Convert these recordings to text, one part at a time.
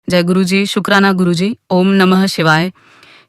जय गुरुजी, शुक्राना गुरुजी, ओम नमः शिवाय।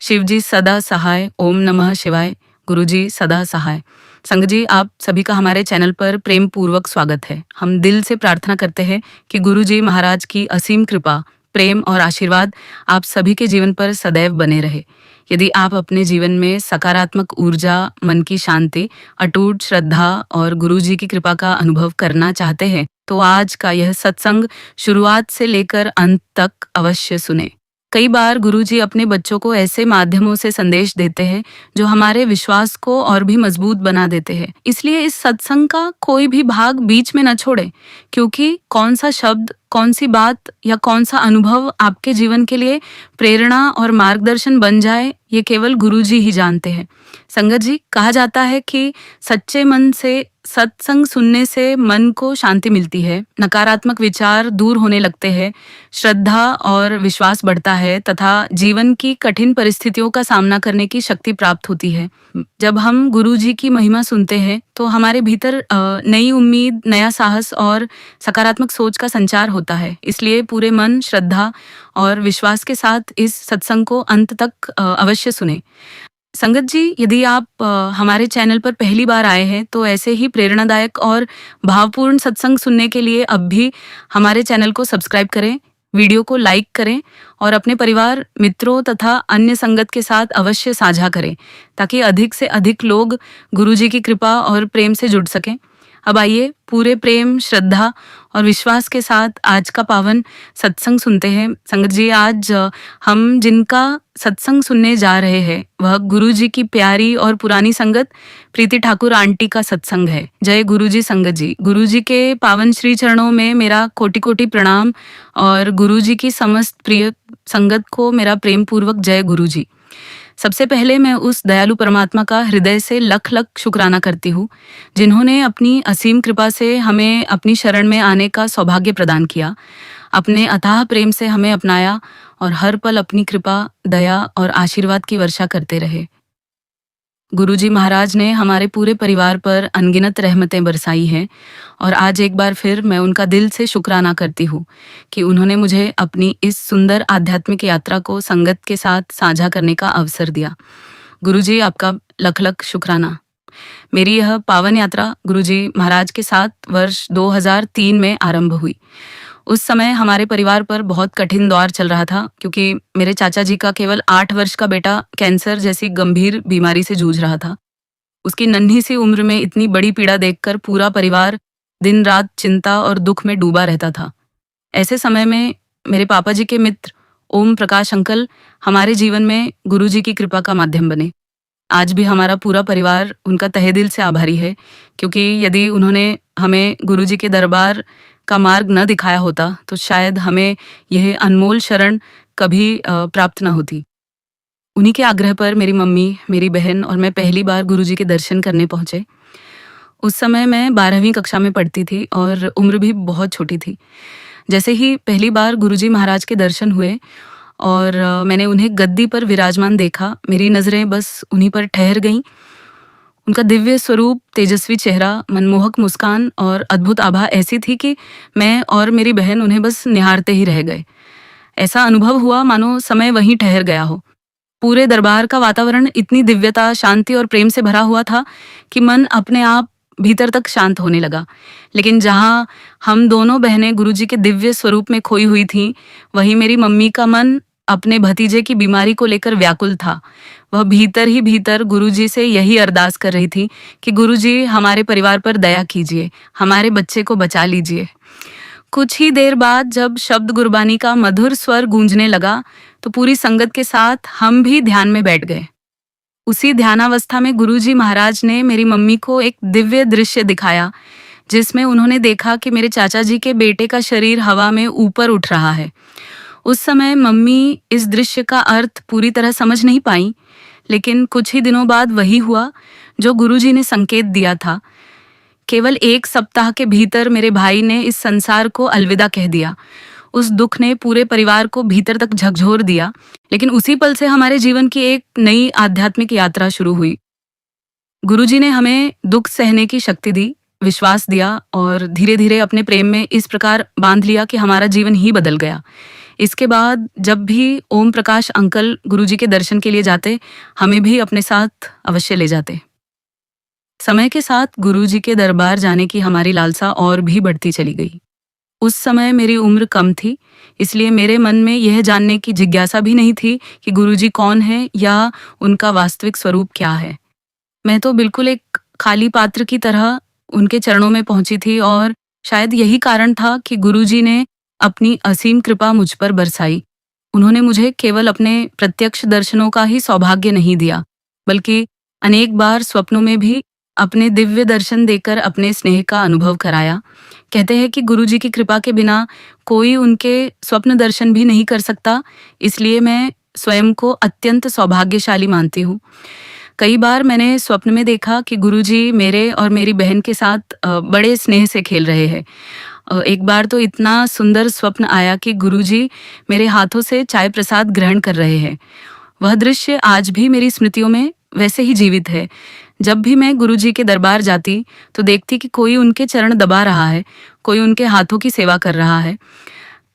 शिवजी सदा सहाय, ओम नमः शिवाय। गुरुजी सदा सहाय। संगत जी, आप सभी का हमारे चैनल पर प्रेम पूर्वक स्वागत है। हम दिल से प्रार्थना करते हैं कि गुरुजी महाराज की असीम कृपा, प्रेम और आशीर्वाद आप सभी के जीवन पर सदैव बने रहे। यदि आप अपने जीवन में सकारात्मक ऊर्जा, मन की शांति, अटूट श्रद्धा और गुरुजी की कृपा का अनुभव करना चाहते हैं, तो आज का यह सत्संग शुरुआत से लेकर अंत तक अवश्य सुने। कई बार गुरुजी अपने बच्चों को ऐसे माध्यमों से संदेश देते हैं जो हमारे विश्वास को और भी मजबूत बना देते हैं। इसलिए इस सत्संग का कोई भी भाग बीच में न छोड़े, क्योंकि कौन सा शब्द, कौन सी बात या कौन सा अनुभव आपके जीवन के लिए प्रेरणा और मार्गदर्शन बन जाए, ये केवल गुरुजी ही जानते हैं। संगत जी, कहा जाता है कि सच्चे मन से सत्संग सुनने से मन को शांति मिलती है, नकारात्मक विचार दूर होने लगते हैं, श्रद्धा और विश्वास बढ़ता है तथा जीवन की कठिन परिस्थितियों का सामना करने की शक्ति प्राप्त होती है। जब हम गुरुजी की महिमा सुनते हैं तो हमारे भीतर नई उम्मीद, नया साहस और सकारात्मक सोच का संचार होता है। इसलिए पूरे मन, श्रद्धा और विश्वास के साथ इस सत्संग को अंत तक अवश्य सुने। संगत जी, यदि आप हमारे चैनल पर पहली बार आए हैं तो ऐसे ही प्रेरणादायक और भावपूर्ण सत्संग सुनने के लिए अब भी हमारे चैनल को सब्सक्राइब करें, वीडियो को लाइक करें और अपने परिवार, मित्रों तथा अन्य संगत के साथ अवश्य साझा करें, ताकि अधिक से अधिक लोग गुरुजी की कृपा और प्रेम से जुड़ सकें। अब आइए पूरे प्रेम, श्रद्धा और विश्वास के साथ आज का पावन सत्संग सुनते हैं। संगत जी, आज हम जिनका सत्संग सुनने जा रहे हैं वह गुरुजी की प्यारी और पुरानी संगत प्रीति ठाकुर आंटी का सत्संग है। जय गुरुजी संगत जी। गुरुजी के पावन श्री चरणों में मेरा कोटि कोटि प्रणाम और गुरुजी की समस्त प्रिय संगत को मेरा प्रेम पूर्वक जय गुरुजी। सबसे पहले मैं उस दयालु परमात्मा का हृदय से लख लख शुक्राना करती हूँ, जिन्होंने अपनी असीम कृपा से हमें अपनी शरण में आने का सौभाग्य प्रदान किया, अपने अथाह प्रेम से हमें अपनाया और हर पल अपनी कृपा, दया और आशीर्वाद की वर्षा करते रहे। गुरुजी महाराज ने हमारे पूरे परिवार पर अनगिनत रहमतें बरसाई हैं और आज एक बार फिर मैं उनका दिल से शुक्राना करती हूँ कि उन्होंने मुझे अपनी इस सुंदर आध्यात्मिक यात्रा को संगत के साथ साझा करने का अवसर दिया। गुरुजी, आपका लख लख शुक्राना। मेरी यह पावन यात्रा गुरुजी महाराज के साथ वर्ष 2003 में आरंभ हुई। उस समय हमारे परिवार पर बहुत कठिन दौर चल रहा था, क्योंकि मेरे चाचा जी का केवल 8 वर्ष का बेटा कैंसर जैसी गंभीर बीमारी से जूझ रहा था। उसकी नन्ही सी उम्र में इतनी बड़ी पीड़ा देखकर पूरा परिवार दिन रात चिंता और दुख में डूबा रहता था। ऐसे समय में मेरे पापा जी के मित्र ओम प्रकाश अंकल हमारे जीवन में गुरुजी की कृपा का माध्यम बने। आज भी हमारा पूरा परिवार उनका तहे दिल से आभारी है, क्योंकि यदि उन्होंने हमें गुरुजी के दरबार का मार्ग न दिखाया होता तो शायद हमें यह अनमोल शरण कभी प्राप्त न होती। उन्हीं के आग्रह पर मेरी मम्मी, मेरी बहन और मैं पहली बार गुरुजी के दर्शन करने पहुंचे। उस समय मैं 12वीं कक्षा में पढ़ती थी और उम्र भी बहुत छोटी थी। जैसे ही पहली बार गुरुजी महाराज के दर्शन हुए और मैंने उन्हें गद्दी पर विराजमान देखा, मेरी नज़रें बस उन्हीं पर ठहर गईं। उनका दिव्य स्वरूप, तेजस्वी चेहरा, मनमोहक मुस्कान और अद्भुत आभा ऐसी थी कि मैं और मेरी बहन उन्हें बस निहारते ही रह गए। ऐसा अनुभव हुआ मानो समय वहीं ठहर गया हो। पूरे दरबार का वातावरण इतनी दिव्यता, शांति और प्रेम से भरा हुआ था कि मन अपने आप भीतर तक शांत होने लगा। लेकिन जहाँ हम दोनों बहनें गुरुजी के दिव्य स्वरूप में खोई हुई थीं, वहीं मेरी मम्मी का मन अपने भतीजे की बीमारी को लेकर व्याकुल था। वह भीतर ही भीतर गुरुजी से यही अरदास कर रही थी कि गुरुजी, हमारे परिवार पर दया कीजिए, हमारे बच्चे को बचा लीजिए। कुछ ही देर बाद जब शब्द गुरबानी का मधुर स्वर गूंजने लगा तो पूरी संगत के साथ हम भी ध्यान में बैठ गए। उसी ध्यानावस्था में गुरुजी महाराज ने मेरी मम्मी को एक दिव्य दृश्य दिखाया, जिसमें उन्होंने देखा कि मेरे चाचा जी के बेटे का शरीर हवा में ऊपर उठ रहा है। उस समय मम्मी इस दृश्य का अर्थ पूरी तरह समझ नहीं पाई, लेकिन कुछ ही दिनों बाद वही हुआ जो गुरुजी ने संकेत दिया था। केवल 1 सप्ताह के भीतर मेरे भाई ने इस संसार को अलविदा कह दिया। उस दुख ने पूरे परिवार को भीतर तक झकझोर दिया, लेकिन उसी पल से हमारे जीवन की एक नई आध्यात्मिक यात्रा शुरू हुई। गुरुजी ने हमें दुख सहने की शक्ति दी, विश्वास दिया और धीरे धीरे अपने प्रेम में इस प्रकार बांध लिया कि हमारा जीवन ही बदल गया। इसके बाद जब भी ओम प्रकाश अंकल गुरुजी के दर्शन के लिए जाते, हमें भी अपने साथ अवश्य ले जाते। समय के साथ गुरुजी के दरबार जाने की हमारी लालसा और भी बढ़ती चली गई। उस समय मेरी उम्र कम थी, इसलिए मेरे मन में यह जानने की जिज्ञासा भी नहीं थी कि गुरुजी कौन है या उनका वास्तविक स्वरूप क्या है। मैं तो बिल्कुल एक खाली पात्र की तरह उनके चरणों में पहुंची थी और शायद यही कारण था कि गुरुजी ने अपनी असीम कृपा मुझ पर बरसाई। उन्होंने मुझे केवल अपने प्रत्यक्ष दर्शनों का ही सौभाग्य नहीं दिया, बल्कि अनेक बार स्वप्नों में भी अपने दिव्य दर्शन देकर अपने स्नेह का अनुभव कराया। कहते हैं कि गुरुजी की कृपा के बिना कोई उनके स्वप्न दर्शन भी नहीं कर सकता, इसलिए मैं स्वयं को अत्यंत सौभाग्यशाली मानती हूँ। कई बार मैंने स्वप्न में देखा कि गुरुजी मेरे और मेरी बहन के साथ बड़े स्नेह से खेल रहे हैं। एक बार तो इतना सुंदर स्वप्न आया कि गुरुजी मेरे हाथों से चाय प्रसाद ग्रहण कर रहे हैं। वह दृश्य आज भी मेरी स्मृतियों में वैसे ही जीवित है। जब भी मैं गुरुजी के दरबार जाती तो देखती कि कोई उनके चरण दबा रहा है, कोई उनके हाथों की सेवा कर रहा है।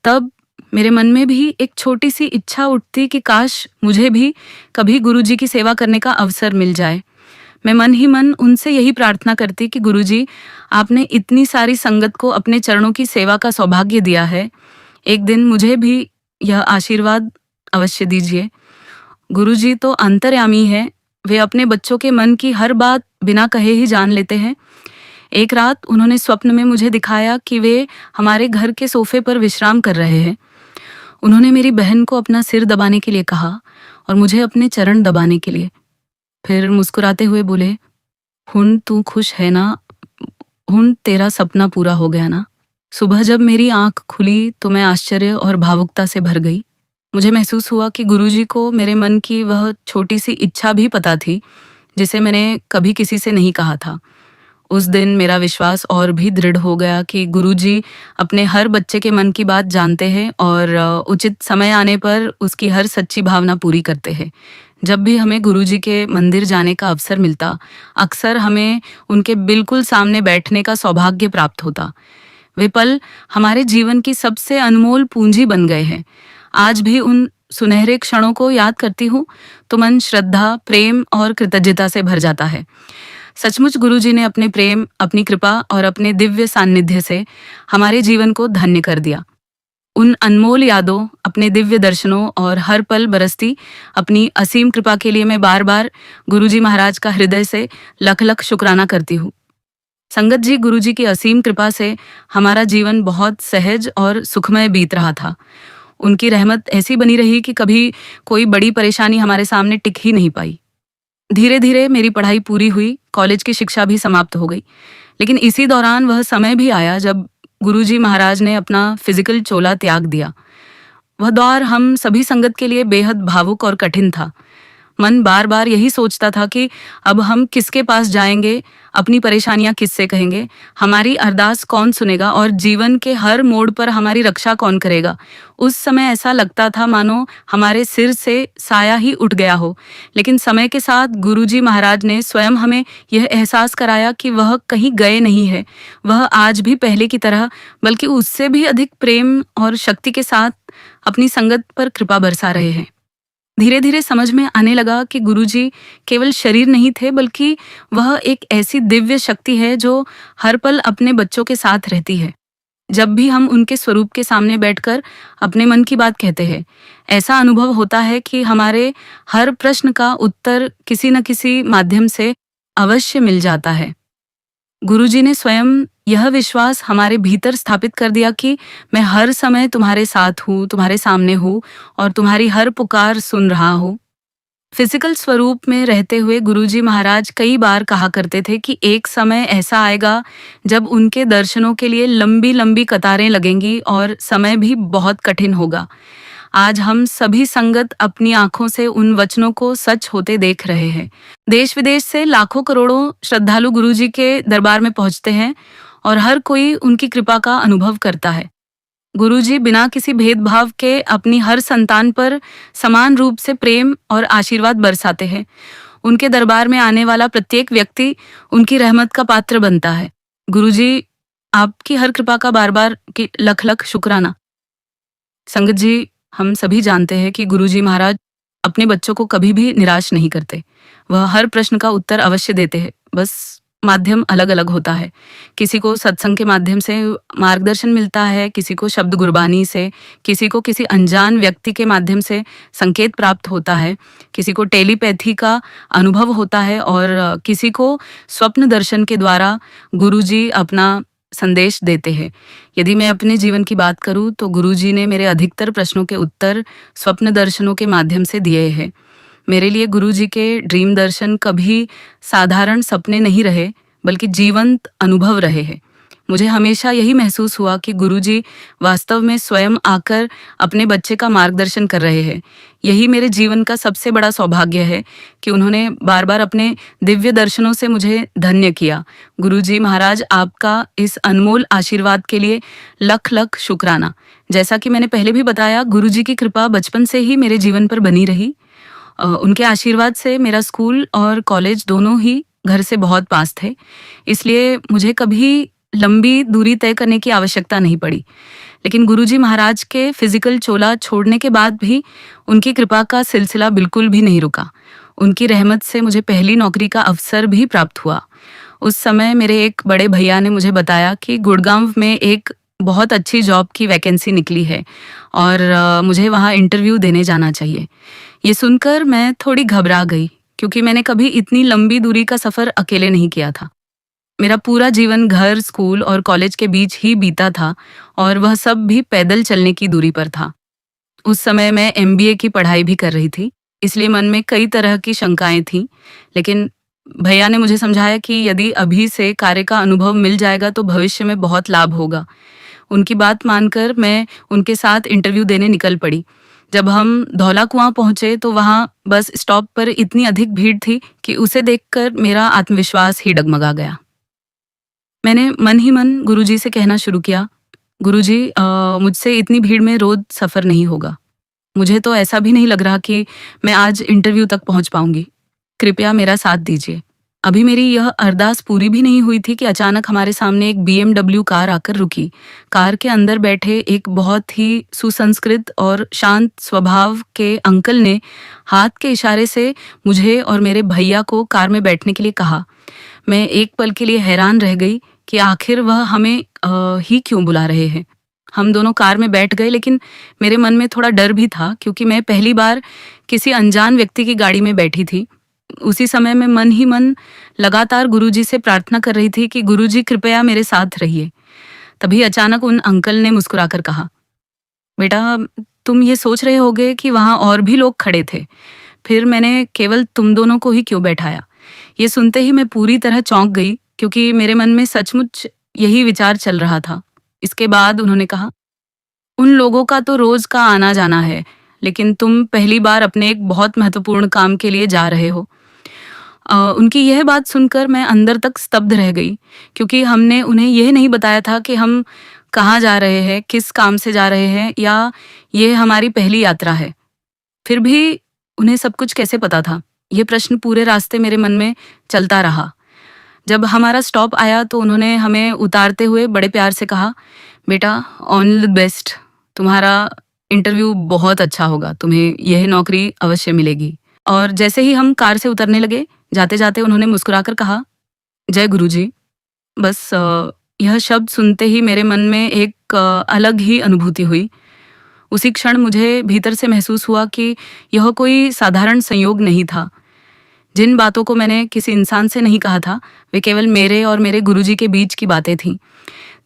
तब मेरे मन में भी एक छोटी सी इच्छा उठती कि काश मुझे भी कभी गुरुजी की सेवा करने का अवसर मिल जाए। मैं मन ही मन उनसे यही प्रार्थना करती कि गुरुजी, आपने इतनी सारी संगत को अपने चरणों की सेवा का सौभाग्य दिया है, एक दिन मुझे भी यह आशीर्वाद अवश्य दीजिए। गुरुजी तो अंतर्यामी है, वे अपने बच्चों के मन की हर बात बिना कहे ही जान लेते हैं। एक रात उन्होंने स्वप्न में मुझे दिखाया कि वे हमारे घर के सोफे पर विश्राम कर रहे हैं। उन्होंने मेरी बहन को अपना सिर दबाने के लिए कहा और मुझे अपने चरण दबाने के लिए। फिर मुस्कुराते हुए बोले, हुन तू खुश है ना, हुन तेरा सपना पूरा हो गया ना। सुबह जब मेरी आंख खुली तो मैं आश्चर्य और भावुकता से भर गई। मुझे महसूस हुआ कि गुरुजी को मेरे मन की वह छोटी सी इच्छा भी पता थी, जिसे मैंने कभी किसी से नहीं कहा था। उस दिन मेरा विश्वास और भी दृढ़ हो गया कि गुरुजी अपने हर बच्चे के मन की बात जानते हैं और उचित समय आने पर उसकी हर सच्ची भावना पूरी करते हैं। जब भी हमें गुरुजी के मंदिर जाने का अवसर मिलता, अक्सर हमें उनके बिल्कुल सामने बैठने का सौभाग्य प्राप्त होता। वे पल हमारे जीवन की सबसे अनमोल पूंजी बन गए हैं। आज भी उन सुनहरे क्षणों को याद करती हूँ तो मन श्रद्धा, प्रेम और कृतज्ञता से भर जाता है। सचमुच गुरुजी ने अपने प्रेम, अपनी कृपा और अपने दिव्य सान्निध्य से हमारे जीवन को धन्य कर दिया। उन अनमोल यादों, अपने दिव्य दर्शनों और हर पल बरसती अपनी असीम कृपा के लिए मैं बार बार गुरुजी महाराज का हृदय से लख लख शुक्राना करती हूँ। संगत जी, गुरुजी की असीम कृपा से हमारा जीवन बहुत सहज और सुखमय बीत रहा था। उनकी रहमत ऐसी बनी रही कि कभी कोई बड़ी परेशानी हमारे सामने टिक ही नहीं पाई। धीरे धीरे मेरी पढ़ाई पूरी हुई, कॉलेज की शिक्षा भी समाप्त हो गई। लेकिन इसी दौरान वह समय भी आया जब गुरुजी महाराज ने अपना फिजिकल चोला त्याग दिया। वह दौर हम सभी संगत के लिए बेहद भावुक और कठिन था। मन बार बार यही सोचता था कि अब हम किसके पास जाएंगे, अपनी परेशानियां किससे कहेंगे, हमारी अरदास कौन सुनेगा और जीवन के हर मोड़ पर हमारी रक्षा कौन करेगा। उस समय ऐसा लगता था मानो हमारे सिर से साया ही उठ गया हो। लेकिन समय के साथ गुरुजी महाराज ने स्वयं हमें यह एहसास कराया कि वह कहीं गए नहीं है। वह आज भी पहले की तरह, बल्कि उससे भी अधिक प्रेम और शक्ति के साथ अपनी संगत पर कृपा बरसा रहे हैं। धीरे धीरे समझ में आने लगा कि गुरुजी केवल शरीर नहीं थे, बल्कि वह एक ऐसी दिव्य शक्ति है जो हर पल अपने बच्चों के साथ रहती है। जब भी हम उनके स्वरूप के सामने बैठकर अपने मन की बात कहते हैं, ऐसा अनुभव होता है कि हमारे हर प्रश्न का उत्तर किसी न किसी माध्यम से अवश्य मिल जाता है। गुरुजी ने स्वयं यह विश्वास हमारे भीतर स्थापित कर दिया कि मैं हर समय तुम्हारे साथ हूँ, तुम्हारे सामने हूँ और तुम्हारी हर पुकार सुन रहा हूँ। फिजिकल स्वरूप में रहते हुए गुरुजी महाराज कई बार कहा करते थे कि एक समय ऐसा आएगा जब उनके दर्शनों के लिए लंबी लंबी कतारें लगेंगी और समय भी बहुत कठिन होगा। आज हम सभी संगत अपनी आंखों से उन वचनों को सच होते देख रहे हैं। देश विदेश से लाखों करोड़ों श्रद्धालु गुरुजी के दरबार में पहुंचते हैं और हर कोई उनकी कृपा का अनुभव करता है। गुरुजी बिना किसी भेदभाव के अपनी हर संतान पर समान रूप से प्रेम और आशीर्वाद बरसाते हैं। उनके दरबार में आने वाला प्रत्येक व्यक्ति उनकी रहमत का पात्र बनता है। गुरुजी, आपकी हर कृपा का बार बार लख लख शुक्राना। संगत जी, हम सभी जानते हैं कि गुरुजी महाराज अपने बच्चों को कभी भी निराश नहीं करते। वह हर प्रश्न का उत्तर अवश्य देते हैं, बस माध्यम अलग-अलग होता है। किसी को सत्संग के माध्यम से मार्गदर्शन मिलता है, किसी को शब्द गुरबानी से, किसी को किसी अनजान व्यक्ति के माध्यम से संकेत प्राप्त होता है, किसी को टेलीपैथी का अनुभव होता है और किसी को स्वप्न दर्शन के द्वारा गुरुजी अपना संदेश देते हैं। यदि मैं अपने जीवन की बात करूँ तो गुरुजी ने मेरे अधिकतर प्रश्नों के उत्तर स्वप्न दर्शनों के माध्यम से दिए हैं। मेरे लिए गुरुजी के ड्रीम दर्शन कभी साधारण सपने नहीं रहे, बल्कि जीवंत अनुभव रहे हैं। मुझे हमेशा यही महसूस हुआ कि गुरुजी वास्तव में स्वयं आकर अपने बच्चे का मार्गदर्शन कर रहे हैं। यही मेरे जीवन का सबसे बड़ा सौभाग्य है कि उन्होंने बार बार अपने दिव्य दर्शनों से मुझे धन्य किया। गुरुजी महाराज, आपका इस अनमोल आशीर्वाद के लिए लख लख शुक्राना। जैसा कि मैंने पहले भी बताया, गुरुजी की कृपा बचपन से ही मेरे जीवन पर बनी रही। उनके आशीर्वाद से मेरा स्कूल और कॉलेज दोनों ही घर से बहुत पास थे, इसलिए मुझे कभी लंबी दूरी तय करने की आवश्यकता नहीं पड़ी। लेकिन गुरुजी महाराज के फिजिकल चोला छोड़ने के बाद भी उनकी कृपा का सिलसिला बिल्कुल भी नहीं रुका। उनकी रहमत से मुझे पहली नौकरी का अवसर भी प्राप्त हुआ। उस समय मेरे एक बड़े भैया ने मुझे बताया कि गुड़गांव में एक बहुत अच्छी जॉब की वैकेंसी निकली है और मुझे वहाँ इंटरव्यू देने जाना चाहिए। ये सुनकर मैं थोड़ी घबरा गई, क्योंकि मैंने कभी इतनी लंबी दूरी का सफ़र अकेले नहीं किया था। मेरा पूरा जीवन घर, स्कूल और कॉलेज के बीच ही बीता था और वह सब भी पैदल चलने की दूरी पर था। उस समय मैं MBA की पढ़ाई भी कर रही थी, इसलिए मन में कई तरह की शंकाएं थीं। लेकिन भैया ने मुझे समझाया कि यदि अभी से कार्य का अनुभव मिल जाएगा तो भविष्य में बहुत लाभ होगा। उनकी बात मानकर मैं उनके साथ इंटरव्यू देने निकल पड़ी। जब हम धौला कुआं पहुंचे तो वहां बस स्टॉप पर इतनी अधिक भीड़ थी कि उसे देखकर मेरा आत्मविश्वास ही डगमगा गया। मैंने मन ही मन गुरुजी से कहना शुरू किया, गुरुजी, मुझसे इतनी भीड़ में रोज सफ़र नहीं होगा। मुझे तो ऐसा भी नहीं लग रहा कि मैं आज इंटरव्यू तक पहुंच पाऊंगी। कृपया मेरा साथ दीजिए। अभी मेरी यह अरदास पूरी भी नहीं हुई थी कि अचानक हमारे सामने एक BMW कार आकर रुकी। कार के अंदर बैठे एक बहुत ही सुसंस्कृत और शांत स्वभाव के अंकल ने हाथ के इशारे से मुझे और मेरे भैया को कार में बैठने के लिए कहा। मैं एक पल के लिए हैरान रह गई कि आखिर वह हमें ही क्यों बुला रहे हैं। हम दोनों कार में बैठ गए, लेकिन मेरे मन में थोड़ा डर भी था, क्योंकि मैं पहली बार किसी अनजान व्यक्ति की गाड़ी में बैठी थी। उसी समय मैं मन ही मन लगातार गुरुजी से प्रार्थना कर रही थी कि गुरुजी कृपया मेरे साथ रहिए। तभी अचानक उन अंकल ने मुस्कुराकर कहा, बेटा, तुम ये सोच रहे होगे कि वहाँ और भी लोग खड़े थे, फिर मैंने केवल तुम दोनों को ही क्यों बैठाया। ये सुनते ही मैं पूरी तरह चौंक गई, क्योंकि मेरे मन में सचमुच यही विचार चल रहा था। इसके बाद उन्होंने कहा, उन लोगों का तो रोज का आना जाना है, लेकिन तुम पहली बार अपने एक बहुत महत्वपूर्ण काम के लिए जा रहे हो। उनकी यह बात सुनकर मैं अंदर तक स्तब्ध रह गई, क्योंकि हमने उन्हें यह नहीं बताया था कि हम कहाँ जा रहे हैं, किस काम से जा रहे हैं, या ये हमारी पहली यात्रा है। फिर भी उन्हें सब कुछ कैसे पता था? ये प्रश्न पूरे रास्ते मेरे मन में चलता रहा। जब हमारा स्टॉप आया तो उन्होंने हमें उतारते हुए बड़े प्यार से कहा, बेटा, ऑल द बेस्ट, तुम्हारा इंटरव्यू बहुत अच्छा होगा, तुम्हें यह नौकरी अवश्य मिलेगी। और जैसे ही हम कार से उतरने लगे, जाते जाते उन्होंने मुस्कुराकर कहा, जय गुरुजी। बस यह शब्द सुनते ही मेरे मन में एक अलग ही अनुभूति हुई। उसी क्षण मुझे भीतर से महसूस हुआ कि यह कोई साधारण संयोग नहीं था। जिन बातों को मैंने किसी इंसान से नहीं कहा था, वे केवल मेरे और मेरे गुरुजी के बीच की बातें थीं।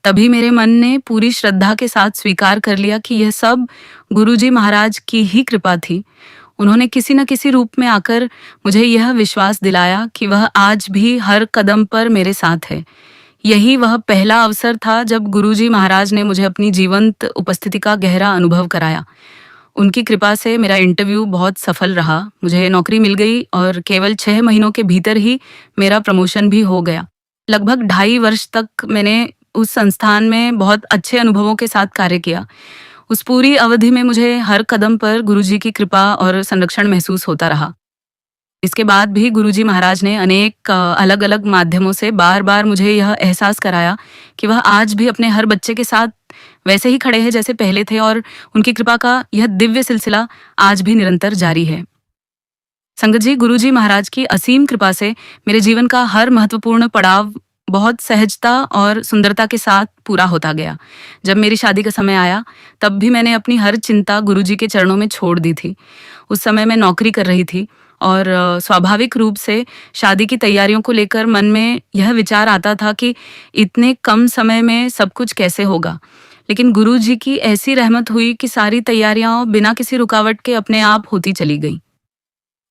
तभी मेरे मन ने पूरी श्रद्धा के साथ स्वीकार कर लिया कि यह सब गुरुजी महाराज की ही कृपा थी। उन्होंने किसी न किसी रूप में आकर मुझे यह विश्वास दिलाया कि वह आज भी हर कदम पर मेरे साथ है। यही वह पहला अवसर था जब गुरुजी महाराज ने मुझे अपनी जीवंत उपस्थिति का गहरा अनुभव कराया। उनकी कृपा से मेरा इंटरव्यू बहुत सफल रहा। मुझे नौकरी मिल गई और केवल 6 महीनों के भीतर ही मेरा प्रमोशन भी हो गया। लगभग 2.5 वर्ष तक मैंने उस संस्थान में बहुत अच्छे अनुभवों के साथ कार्य किया। उस पूरी अवधि में मुझे हर कदम पर गुरुजी की कृपा और संरक्षण महसूस होता रहा। इसके बाद भी गुरुजी महाराज ने अनेक अलग अलग माध्यमों से बार बार मुझे यह एहसास कराया कि वह आज भी अपने हर बच्चे के साथ वैसे ही खड़े हैं जैसे पहले थे और उनकी कृपा का यह दिव्य सिलसिला आज भी निरंतर जारी है। संगत जी, गुरु जी महाराज की असीम कृपा से मेरे जीवन का हर महत्वपूर्ण पड़ाव बहुत सहजता और सुंदरता के साथ पूरा होता गया। जब मेरी शादी का समय आया तब भी मैंने अपनी हर चिंता गुरु जी के चरणों में छोड़ दी थी। उस समय मैं नौकरी कर रही थी और स्वाभाविक रूप से शादी की तैयारियों को लेकर मन में यह विचार आता था कि इतने कम समय में सब कुछ कैसे होगा। लेकिन गुरु जी की ऐसी रहमत हुई कि सारी तैयारियां बिना किसी रुकावट के अपने आप होती चली गई।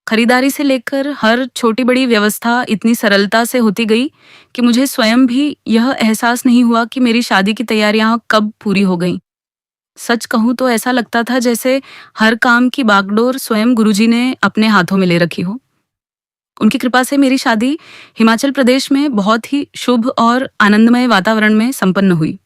खरीदारी से लेकर हर छोटी बड़ी व्यवस्था इतनी सरलता से होती गई कि मुझे स्वयं भी यह एहसास नहीं हुआ कि मेरी शादी की तैयारियां कब पूरी हो गईं। सच कहूं तो ऐसा लगता था जैसे हर काम की बागडोर स्वयं गुरुजी ने अपने हाथों में ले रखी हो। उनकी कृपा से मेरी शादी हिमाचल प्रदेश में बहुत ही शुभ और आनंदमय वातावरण में संपन्न हुई।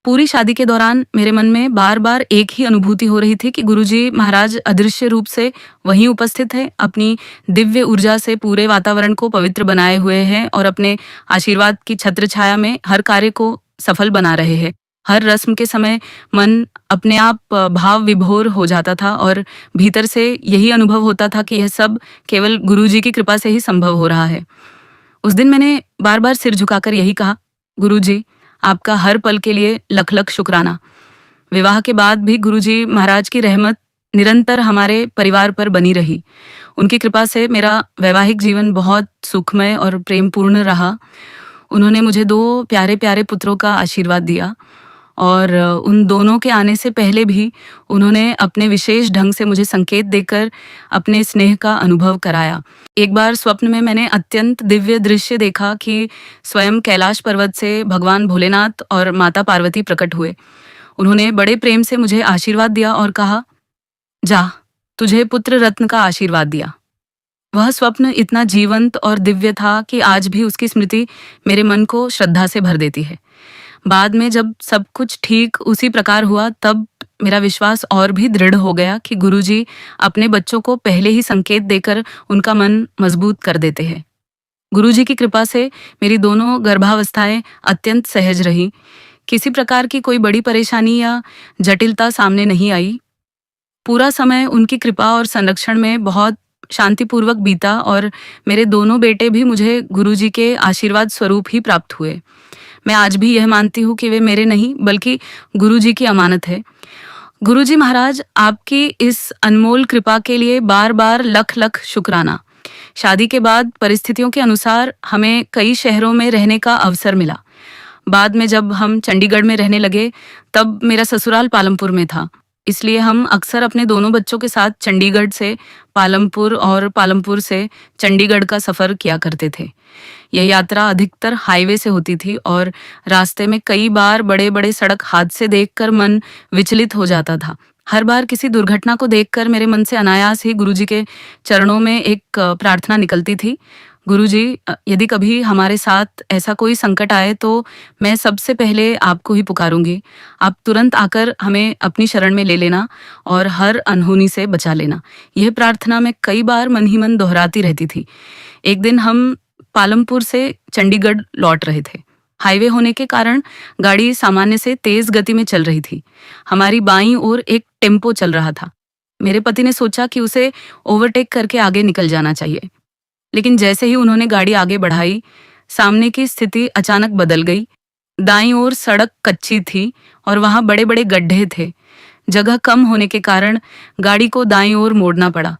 पूरी शादी के दौरान मेरे मन में बार बार एक ही अनुभूति हो रही थी कि गुरुजी महाराज अदृश्य रूप से वहीं उपस्थित है, अपनी दिव्य ऊर्जा से पूरे वातावरण को पवित्र बनाए हुए हैं और अपने आशीर्वाद की छत्र छाया में हर कार्य को सफल बना रहे हैं। हर रस्म के समय मन अपने आप भाव विभोर हो जाता था और भीतर से यही अनुभव होता था कि यह सब केवल गुरुजी की कृपा से ही संभव हो रहा है। उस दिन मैंने बार बार सिर झुकाकर यही कहा, गुरुजी आपका हर पल के लिए लख लख शुक्राना। विवाह के बाद भी गुरुजी महाराज की रहमत निरंतर हमारे परिवार पर बनी रही। उनकी कृपा से मेरा वैवाहिक जीवन बहुत सुखमय और प्रेमपूर्ण रहा। उन्होंने मुझे 2 प्यारे प्यारे पुत्रों का आशीर्वाद दिया और उन दोनों के आने से पहले भी उन्होंने अपने विशेष ढंग से मुझे संकेत देकर अपने स्नेह का अनुभव कराया। एक बार स्वप्न में मैंने अत्यंत दिव्य दृश्य देखा कि स्वयं कैलाश पर्वत से भगवान भोलेनाथ और माता पार्वती प्रकट हुए। उन्होंने बड़े प्रेम से मुझे आशीर्वाद दिया और कहा, जा, तुझे पुत्र रत्न का आशीर्वाद दिया। वह स्वप्न इतना जीवंत और दिव्य था कि आज भी उसकी स्मृति मेरे मन को श्रद्धा से भर देती है। बाद में जब सब कुछ ठीक उसी प्रकार हुआ तब मेरा विश्वास और भी दृढ़ हो गया कि गुरुजी अपने बच्चों को पहले ही संकेत देकर उनका मन मजबूत कर देते हैं। गुरुजी की कृपा से मेरी दोनों गर्भावस्थाएं अत्यंत सहज रही। किसी प्रकार की कोई बड़ी परेशानी या जटिलता सामने नहीं आई। पूरा समय उनकी कृपा और संरक्षण में बहुत शांतिपूर्वक बीता और मेरे दोनों बेटे भी मुझे गुरुजी के आशीर्वाद स्वरूप ही प्राप्त हुए। मैं आज भी यह मानती हूँ कि वे मेरे नहीं बल्कि गुरुजी की अमानत है। गुरुजी महाराज आपकी इस अनमोल कृपा के लिए बार बार लख लख शुक्राना। शादी के बाद परिस्थितियों के अनुसार हमें कई शहरों में रहने का अवसर मिला। बाद में जब हम चंडीगढ़ में रहने लगे तब मेरा ससुराल पालमपुर में था, इसलिए हम अक्सर अपने दोनों बच्चों के साथ चंडीगढ़ से पालमपुर और पालमपुर से चंडीगढ़ का सफ़र किया करते थे। यह यात्रा अधिकतर हाईवे से होती थी और रास्ते में कई बार बड़े बड़े सड़क हादसे देखकर मन विचलित हो जाता था। हर बार किसी दुर्घटना को देखकर मेरे मन से अनायास ही गुरुजी के चरणों में एक प्रार्थना निकलती थी, गुरुजी, यदि कभी हमारे साथ ऐसा कोई संकट आए तो मैं सबसे पहले आपको ही पुकारूंगी। आप तुरंत आकर हमें अपनी शरण में ले लेना और हर अनहोनी से बचा लेना। यह प्रार्थना मैं कई बार मन ही मन दोहराती रहती थी। एक दिन हम पालमपुर से चंडीगढ़ लौट रहे थे। हाईवे होने के कारण गाड़ी सामान्य से तेज गति में चल रही थी। हमारी बाईं ओर एक टेम्पो चल रहा था। मेरे पति ने सोचा कि उसे ओवरटेक करके आगे निकल जाना चाहिए, लेकिन जैसे ही उन्होंने गाड़ी आगे बढ़ाई, सामने की स्थिति अचानक बदल गई। दाईं ओर सड़क कच्ची थी और वहां बड़े बड़े गड्ढे थे। जगह कम होने के कारण गाड़ी को दाईं ओर मोड़ना पड़ा।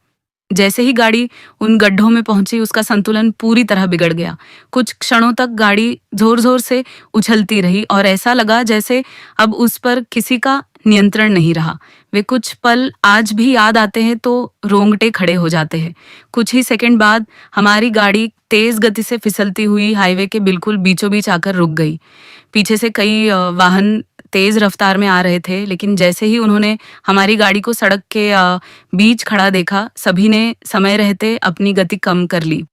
जैसे ही गाड़ी उन गड्ढों में पहुंची, उसका संतुलन पूरी तरह बिगड़ गया। कुछ क्षणों तक गाड़ी जोर जोर से उछलती रही और ऐसा लगा जैसे अब उस पर किसी का नियंत्रण नहीं रहा। वे कुछ पल आज भी याद आते हैं तो रोंगटे खड़े हो जाते हैं। कुछ ही सेकंड बाद हमारी गाड़ी तेज गति से फिसलती हुई हाईवे के बिल्कुल बीचों बीच आकर रुक गई। पीछे से कई वाहन तेज रफ्तार में आ रहे थे, लेकिन जैसे ही उन्होंने हमारी गाड़ी को सड़क के बीच खड़ा देखा, सभी ने समय रहते अपनी गति कम कर ली।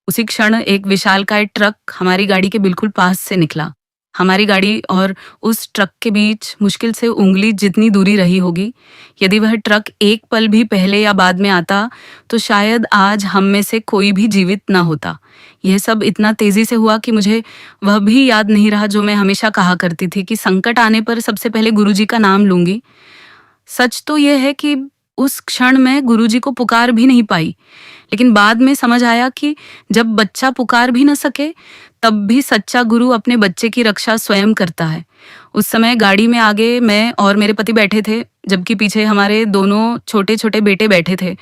उसी क्षण एक विशालकाय ट्रक हमारी गाड़ी के बिल्कुल पास से निकला। हमारी गाड़ी और उस ट्रक के बीच मुश्किल से उंगली जितनी दूरी रही होगी। यदि वह ट्रक एक पल भी पहले या बाद में आता तो शायद आज हम में से कोई भी जीवित ना होता। यह सब इतना तेजी से हुआ कि मुझे वह भी याद नहीं रहा जो मैं हमेशा कहा करती थी कि संकट आने पर सबसे पहले गुरुजी का नाम लूंगी। सच तो यह है कि उस क्षण में गुरुजी को पुकार भी नहीं पाई, लेकिन बाद में समझ आया कि जब बच्चा पुकार भी न सके तब भी सच्चा गुरु अपने बच्चे की रक्षा स्वयं करता है। उस समय गाड़ी में आगे मैं और मेरे पति बैठे थे, जबकि पीछे हमारे दोनों छोटे छोटे बेटे बैठे थे।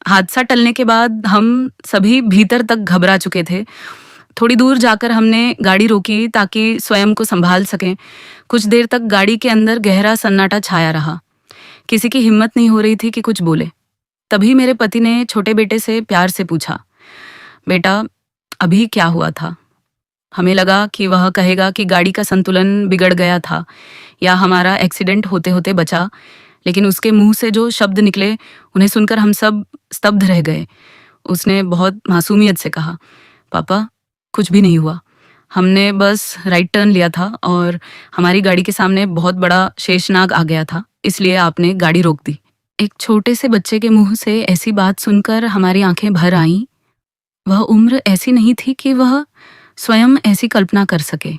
हादसा टलने के बाद हम सभी भीतर तक घबरा चुके थे। थोड़ी दूर जाकर हमने गाड़ी रोकी ताकि स्वयं को संभाल सकें। कुछ देर तक गाड़ी के अंदर गहरा सन्नाटा छाया रहा। किसी की हिम्मत नहीं हो रही थी कि कुछ बोले। तभी मेरे पति ने छोटे बेटे से प्यार से पूछा, बेटा अभी क्या हुआ था? हमें लगा कि वह कहेगा कि गाड़ी का संतुलन बिगड़ गया था या हमारा एक्सीडेंट होते होते बचा, लेकिन उसके मुंह से जो शब्द निकले उन्हें सुनकर हम सब स्तब्ध रह गए। उसने बहुत मासूमियत से कहा, पापा कुछ भी नहीं हुआ, हमने बस राइट टर्न लिया था और हमारी गाड़ी के सामने बहुत बड़ा शेषनाग आ गया था, इसलिए आपने गाड़ी रोक दी। एक छोटे से बच्चे के मुंह से ऐसी बात सुनकर हमारी आंखें भर आईं। वह उम्र ऐसी नहीं थी कि वह स्वयं ऐसी कल्पना कर सके।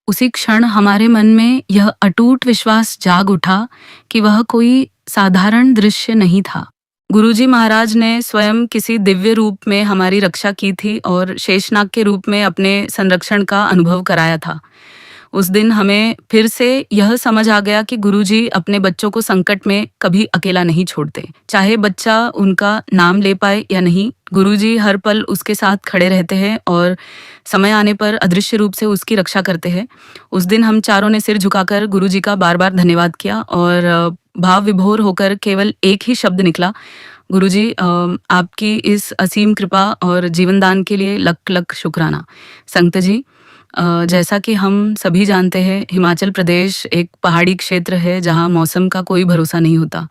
उसी क्षण हमारे मन में यह अटूट विश्वास जाग उठा कि वह कोई साधारण दृश्य नहीं था। गुरुजी महाराज ने स्वयं किसी दिव्य रूप में हमारी रक्षा की थी और शेषनाग के रूप में अपने संरक्षण का अनुभव कराया था। उस दिन हमें फिर से यह समझ आ गया कि गुरुजी अपने बच्चों को संकट में कभी अकेला नहीं छोड़ते। चाहे बच्चा उनका नाम ले पाए या नहीं, गुरुजी हर पल उसके साथ खड़े रहते हैं और समय आने पर अदृश्य रूप से उसकी रक्षा करते हैं। उस दिन हम चारों ने सिर झुकाकर गुरुजी का बार बार धन्यवाद किया और भाव विभोर होकर केवल एक ही शब्द निकला, गुरुजी आपकी इस असीम कृपा और जीवनदान के लिए लख लख शुक्राना। संत जी, जैसा कि हम सभी जानते हैं, हिमाचल प्रदेश एक पहाड़ी क्षेत्र है जहां मौसम का कोई भरोसा नहीं होता।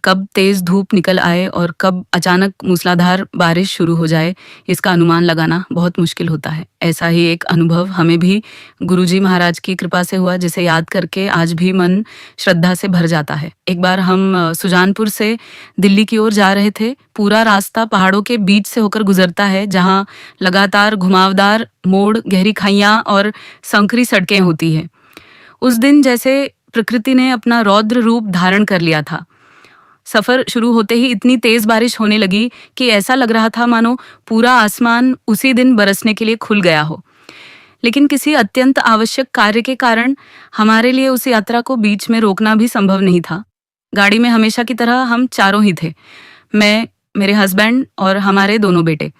कब तेज धूप निकल आए और कब अचानक मूसलाधार बारिश शुरू हो जाए, इसका अनुमान लगाना बहुत मुश्किल होता है। ऐसा ही एक अनुभव हमें भी गुरुजी महाराज की कृपा से हुआ, जिसे याद करके आज भी मन श्रद्धा से भर जाता है। एक बार हम सुजानपुर से दिल्ली की ओर जा रहे थे। पूरा रास्ता पहाड़ों के बीच से होकर गुजरता है, जहाँ लगातार घुमावदार मोड़, गहरी खाइयाँ और संकरी सड़कें होती है। उस दिन जैसे प्रकृति ने अपना रौद्र रूप धारण कर लिया था। सफर शुरू होते ही इतनी तेज बारिश होने लगी कि ऐसा लग रहा था मानो पूरा आसमान उसी दिन बरसने के लिए खुल गया हो। लेकिन किसी अत्यंत आवश्यक कार्य के कारण हमारे लिए उस यात्रा को बीच में रोकना भी संभव नहीं था। गाड़ी में हमेशा की तरह हम चारों ही थे, मैं, मेरे हस्बैंड और हमारे दोनों बेटे।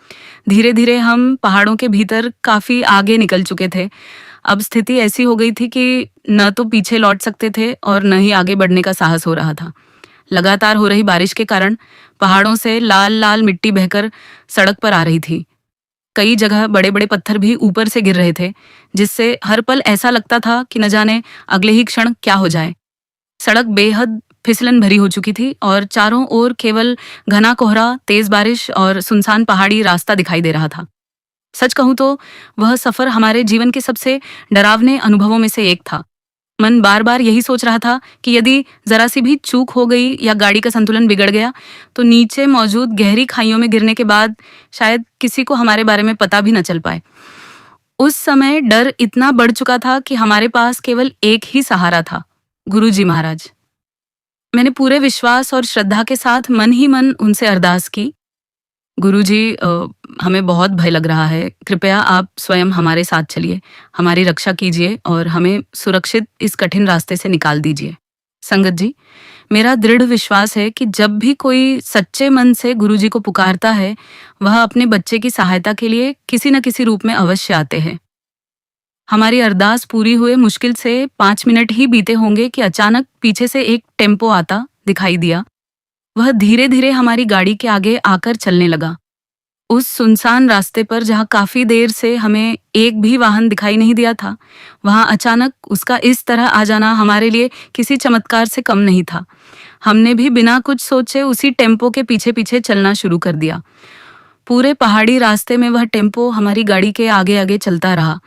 धीरे धीरे हम पहाड़ों के भीतर काफी आगे निकल चुके थे। अब स्थिति ऐसी हो गई थी कि न तो पीछे लौट सकते थे और न ही आगे बढ़ने का साहस हो रहा था। लगातार हो रही बारिश के कारण पहाड़ों से लाल लाल मिट्टी बहकर सड़क पर आ रही थी। कई जगह बड़े बड़े पत्थर भी ऊपर से गिर रहे थे, जिससे हर पल ऐसा लगता था कि न जाने अगले ही क्षण क्या हो जाए। सड़क बेहद फिसलन भरी हो चुकी थी और चारों ओर केवल घना कोहरा, तेज बारिश और सुनसान पहाड़ी रास्ता दिखाई दे रहा था। सच कहूं तो वह सफर हमारे जीवन के सबसे डरावने अनुभवों में से एक था। मन बार बार यही सोच रहा था कि यदि जरा सी भी चूक हो गई या गाड़ी का संतुलन बिगड़ गया तो नीचे मौजूद गहरी खाइयों में गिरने के बाद शायद किसी को हमारे बारे में पता भी न चल पाए। उस समय डर इतना बढ़ चुका था कि हमारे पास केवल एक ही सहारा था, गुरुजी महाराज। मैंने पूरे विश्वास और श्रद्धा के साथ मन ही मन उनसे अरदास की, गुरुजी हमें बहुत भय लग रहा है, कृपया आप स्वयं हमारे साथ चलिए, हमारी रक्षा कीजिए और हमें सुरक्षित इस कठिन रास्ते से निकाल दीजिए। संगत जी, मेरा दृढ़ विश्वास है कि जब भी कोई सच्चे मन से गुरुजी को पुकारता है, वह अपने बच्चे की सहायता के लिए किसी न किसी रूप में अवश्य आते हैं। हमारी अरदास पूरी हुए मुश्किल से 5 मिनट ही बीते होंगे कि अचानक पीछे से एक टेम्पो आता दिखाई दिया। वह धीरे धीरे हमारी गाड़ी के आगे आकर चलने लगा। उस सुनसान रास्ते पर जहाँ काफी देर से हमें एक भी वाहन दिखाई नहीं दिया था, वहां अचानक उसका इस तरह आ जाना हमारे लिए किसी चमत्कार से कम नहीं था। हमने भी बिना कुछ सोचे उसी टेम्पो के पीछे पीछे चलना शुरू कर दिया। पूरे पहाड़ी रास्ते में वह टेम्पो हमारी गाड़ी के आगे आगे चलता रहा।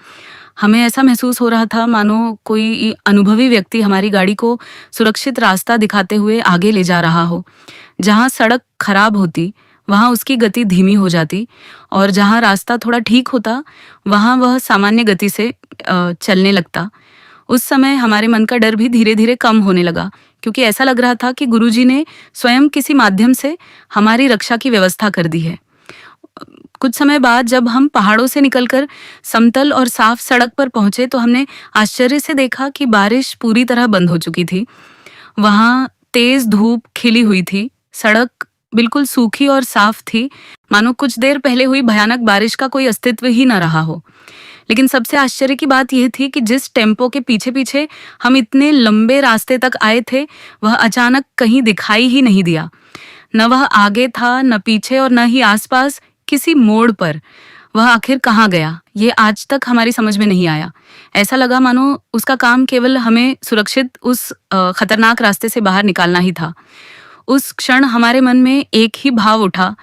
हमें ऐसा महसूस हो रहा था मानो कोई अनुभवी व्यक्ति हमारी गाड़ी को सुरक्षित रास्ता दिखाते हुए आगे ले जा रहा हो। जहाँ सड़क खराब होती, वहाँ उसकी गति धीमी हो जाती, और जहाँ रास्ता थोड़ा ठीक होता, वहाँ वह सामान्य गति से चलने लगता। उस समय हमारे मन का डर भी धीरे धीरे कम होने लगा, क्योंकि ऐसा लग रहा था कि गुरुजी ने स्वयं किसी माध्यम से हमारी रक्षा की व्यवस्था कर दी है। कुछ समय बाद जब हम पहाड़ों से निकलकर समतल और साफ सड़क पर पहुंचे, तो हमने आश्चर्य से देखा कि बारिश पूरी तरह बंद हो चुकी थी। वहाँ तेज धूप खिली हुई थी, सड़क बिल्कुल सूखी और साफ थी, मानो कुछ देर पहले हुई भयानक बारिश का कोई अस्तित्व ही न रहा हो। लेकिन सबसे आश्चर्य की बात यह थी कि जिस टेम्पो के पीछे पीछे हम इतने लंबे रास्ते तक आए थे, वह अचानक कहीं दिखाई ही नहीं दिया। न वह आगे था, न पीछे, और न ही आसपास किसी मोड़ पर। वह आखिर कहाँ गया, ये आज तक हमारी समझ में नहीं आया। ऐसा लगा मानो उसका काम केवल हमें सुरक्षित उस खतरनाक रास्ते से बाहर निकालना ही था। उस क्षण हमारे मन में एक ही भाव उठा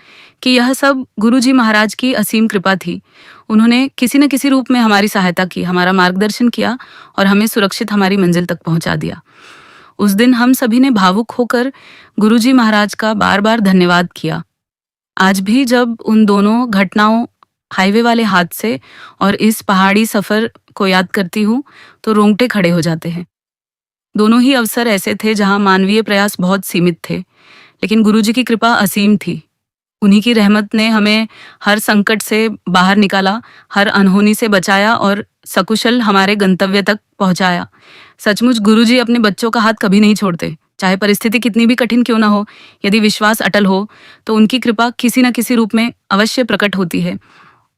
कि यह सब गुरुजी महाराज की असीम कृपा थी। उन्होंने किसी न किसी रूप में हमारी सहायता की, हमारा मार्गदर्शन किया और हमें सुरक्षित हमारी मंजिल तक पहुंचा दिया। उस दिन हम सभी ने भावुक होकर गुरुजी महाराज का बार बार धन्यवाद किया। आज भी जब उन दोनों घटनाओं, हाईवे वाले हादसे और इस पहाड़ी सफर को याद करती हूँ, तो रोंगटे खड़े हो जाते हैं। दोनों ही अवसर ऐसे थे जहाँ मानवीय प्रयास बहुत सीमित थे, लेकिन गुरुजी की कृपा असीम थी। उन्हीं की रहमत ने हमें हर संकट से बाहर निकाला, हर अनहोनी से बचाया और सकुशल हमारे गंतव्य तक पहुंचाया। सचमुच गुरुजी अपने बच्चों का हाथ कभी नहीं छोड़ते, चाहे परिस्थिति कितनी भी कठिन क्यों ना हो। यदि विश्वास अटल हो तो उनकी कृपा किसी न किसी रूप में अवश्य प्रकट होती है।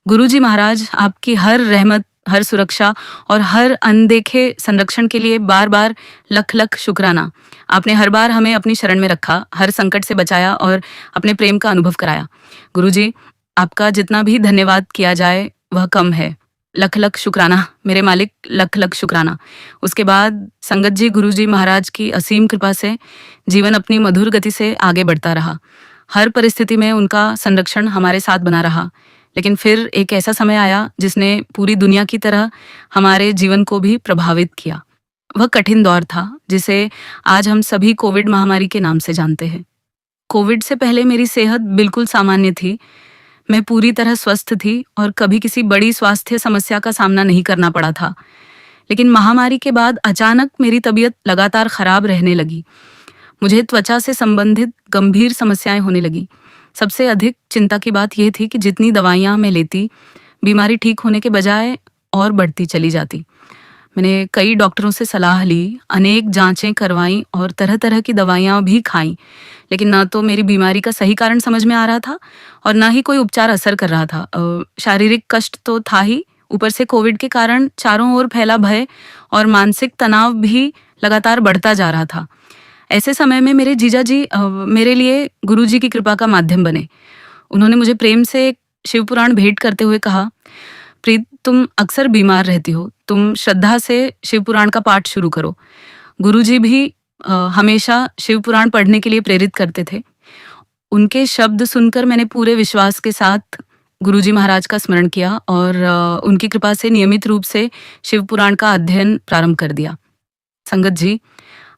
गुरुजी महाराज, आपकी हर रहमत, हर सुरक्षा और हर अनदेखे संरक्षण के लिए बार बार लख लख शुक्राना। आपने हर बार हमें अपनी शरण में रखा, हर संकट से बचाया और अपने प्रेम का अनुभव कराया। गुरुजी, आपका जितना भी धन्यवाद किया जाए वह कम है। लख लख शुक्राना मेरे मालिक, लख लख शुक्राना। उसके बाद संगत जी गुरुजी महाराज की असीम कृपा से जीवन अपनी मधुर गति से आगे बढ़ता रहा। हर परिस्थिति में उनका संरक्षण हमारे साथ बना रहा। लेकिन फिर एक ऐसा समय आया जिसने पूरी दुनिया की तरह हमारे जीवन को भी प्रभावित किया। वह कठिन दौर था जिसे आज हम सभी कोविड महामारी के नाम से जानते हैं। कोविड से पहले मेरी सेहत बिल्कुल सामान्य थी। मैं पूरी तरह स्वस्थ थी और कभी किसी बड़ी स्वास्थ्य समस्या का सामना नहीं करना पड़ा था। लेकिन महामारी के बाद अचानक मेरी तबीयत लगातार खराब रहने लगी। मुझे त्वचा से संबंधित गंभीर समस्याएं होने लगी। सबसे अधिक चिंता की बात यह थी कि जितनी दवाइयां मैं लेती, बीमारी ठीक होने के बजाय और बढ़ती चली जाती। मैंने कई डॉक्टरों से सलाह ली, अनेक जांचें करवाईं और तरह तरह की दवाइयां भी खाईं, लेकिन ना तो मेरी बीमारी का सही कारण समझ में आ रहा था और ना ही कोई उपचार असर कर रहा था। शारीरिक कष्ट तो था ही, ऊपर से कोविड के कारण चारों ओर फैला भय और मानसिक तनाव भी लगातार बढ़ता जा रहा था। ऐसे समय में मेरे जीजा जी मेरे लिए गुरुजी की कृपा का माध्यम बने। उन्होंने मुझे प्रेम से एक शिव पुराण भेंट करते हुए कहा, प्रीत, तुम अक्सर बीमार रहती हो, तुम श्रद्धा से शिव पुराण का पाठ शुरू करो। गुरुजी भी हमेशा शिव पुराण पढ़ने के लिए प्रेरित करते थे। उनके शब्द सुनकर मैंने पूरे विश्वास के साथ गुरुजी महाराज का स्मरण किया और उनकी कृपा से नियमित रूप से शिव पुराण का अध्ययन प्रारंभ कर दिया। संगत जी,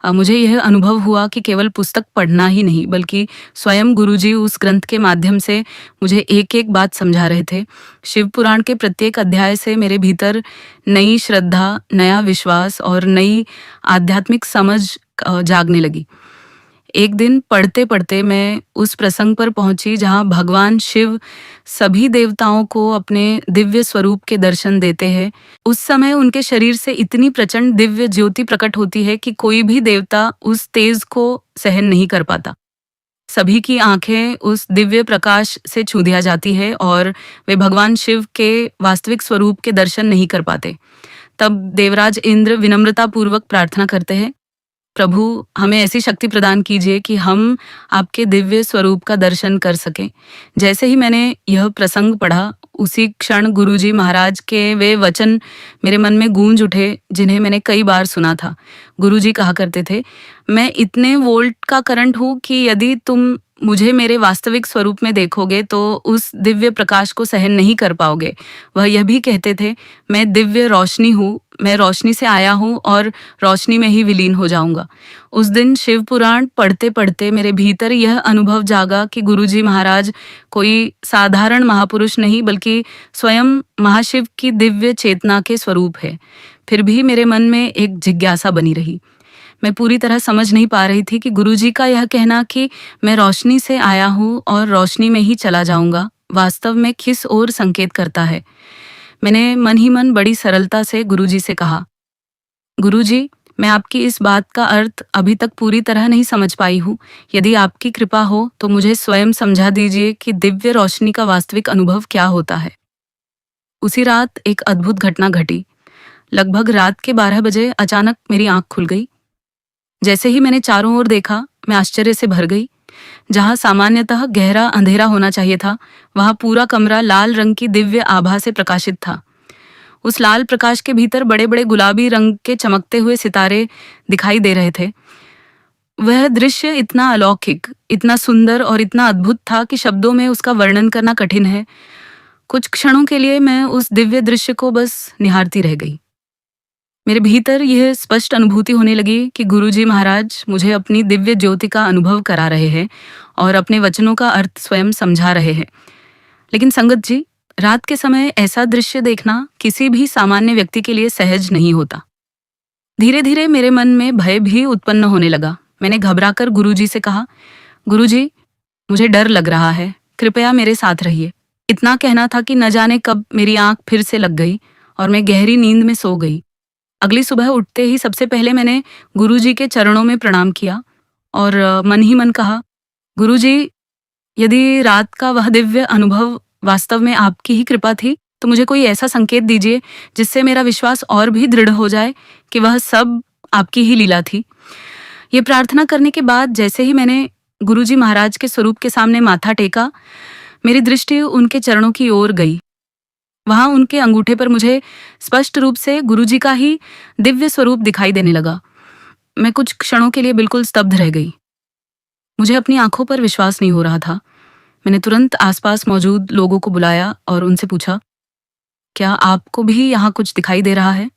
मुझे यह अनुभव हुआ कि केवल पुस्तक पढ़ना ही नहीं, बल्कि स्वयं गुरुजी उस ग्रंथ के माध्यम से मुझे एक एक बात समझा रहे थे। शिव पुराण के प्रत्येक अध्याय से मेरे भीतर नई श्रद्धा, नया विश्वास और नई आध्यात्मिक समझ जागने लगी। एक दिन पढ़ते पढ़ते मैं उस प्रसंग पर पहुंची जहां भगवान शिव सभी देवताओं को अपने दिव्य स्वरूप के दर्शन देते हैं। उस समय उनके शरीर से इतनी प्रचंड दिव्य ज्योति प्रकट होती है कि कोई भी देवता उस तेज को सहन नहीं कर पाता। सभी की आंखें उस दिव्य प्रकाश से छू दिया जाती है और वे भगवान शिव के वास्तविक स्वरूप के दर्शन नहीं कर पाते। तब देवराज इंद्र विनम्रता पूर्वक प्रार्थना करते हैं, प्रभु, हमें ऐसी शक्ति प्रदान कीजिए कि हम आपके दिव्य स्वरूप का दर्शन कर सकें। जैसे ही मैंने यह प्रसंग पढ़ा, उसी क्षण गुरुजी महाराज के वे वचन मेरे मन में गूंज उठे जिन्हें मैंने कई बार सुना था। गुरुजी कहा करते थे, मैं इतने वोल्ट का करंट हूँ कि यदि तुम मुझे मेरे वास्तविक स्वरूप में देखोगे तो उस दिव्य प्रकाश को सहन नहीं कर पाओगे। वह यह भी कहते थे, मैं दिव्य रोशनी हूँ, मैं रोशनी से आया हूँ और रोशनी में ही विलीन हो जाऊंगा। उस दिन शिव पुराण पढ़ते पढ़ते मेरे भीतर यह अनुभव जागा कि गुरुजी महाराज कोई साधारण महापुरुष नहीं बल्कि स्वयं महाशिव की दिव्य चेतना के स्वरूप है। फिर भी मेरे मन में एक जिज्ञासा बनी रही। मैं पूरी तरह समझ नहीं पा रही थी कि गुरुजी का यह कहना कि मैं रोशनी से आया हूँ और रोशनी में ही चला जाऊंगा वास्तव में किस ओर संकेत करता है। मैंने मन ही मन बड़ी सरलता से गुरुजी से कहा, गुरुजी, मैं आपकी इस बात का अर्थ अभी तक पूरी तरह नहीं समझ पाई हूँ। यदि आपकी कृपा हो तो मुझे स्वयं समझा दीजिए कि दिव्य रोशनी का वास्तविक अनुभव क्या होता है। उसी रात एक अद्भुत घटना घटी। लगभग रात के 12 बजे अचानक मेरी आंख खुल गई। जैसे ही मैंने चारों ओर देखा, मैं आश्चर्य से भर गई। जहां सामान्यतः गहरा अंधेरा होना चाहिए था, वहां पूरा कमरा लाल रंग की दिव्य आभा से प्रकाशित था। उस लाल प्रकाश के भीतर बड़े बड़े गुलाबी रंग के चमकते हुए सितारे दिखाई दे रहे थे। वह दृश्य इतना अलौकिक, इतना सुंदर और इतना अद्भुत था कि शब्दों में उसका वर्णन करना कठिन है। कुछ क्षणों के लिए मैं उस दिव्य दृश्य को बस निहारती रह गई। मेरे भीतर यह स्पष्ट अनुभूति होने लगी कि गुरुजी महाराज मुझे अपनी दिव्य ज्योति का अनुभव करा रहे हैं और अपने वचनों का अर्थ स्वयं समझा रहे हैं। लेकिन संगत जी, रात के समय ऐसा दृश्य देखना किसी भी सामान्य व्यक्ति के लिए सहज नहीं होता। धीरे धीरे मेरे मन में भय भी उत्पन्न होने लगा। मैंने घबराकर गुरुजी से कहा, गुरुजी, मुझे डर लग रहा है, कृपया मेरे साथ रहिए। इतना कहना था कि न जाने कब मेरी आंख फिर से लग गई और मैं गहरी नींद में सो गई। अगली सुबह उठते ही सबसे पहले मैंने गुरुजी के चरणों में प्रणाम किया और मन ही मन कहा, गुरुजी, यदि रात का वह दिव्य अनुभव वास्तव में आपकी ही कृपा थी तो मुझे कोई ऐसा संकेत दीजिए जिससे मेरा विश्वास और भी दृढ़ हो जाए कि वह सब आपकी ही लीला थी। ये प्रार्थना करने के बाद जैसे ही मैंने गुरुजी महाराज के स्वरूप के सामने माथा टेका, मेरी दृष्टि उनके चरणों की ओर गई। वहां उनके अंगूठे पर मुझे स्पष्ट रूप से गुरुजी का ही दिव्य स्वरूप दिखाई देने लगा। मैं कुछ क्षणों के लिए बिल्कुल स्तब्ध रह गई। मुझे अपनी आंखों पर विश्वास नहीं हो रहा था। मैंने तुरंत आसपास मौजूद लोगों को बुलाया और उनसे पूछा, क्या आपको भी यहाँ कुछ दिखाई दे रहा है?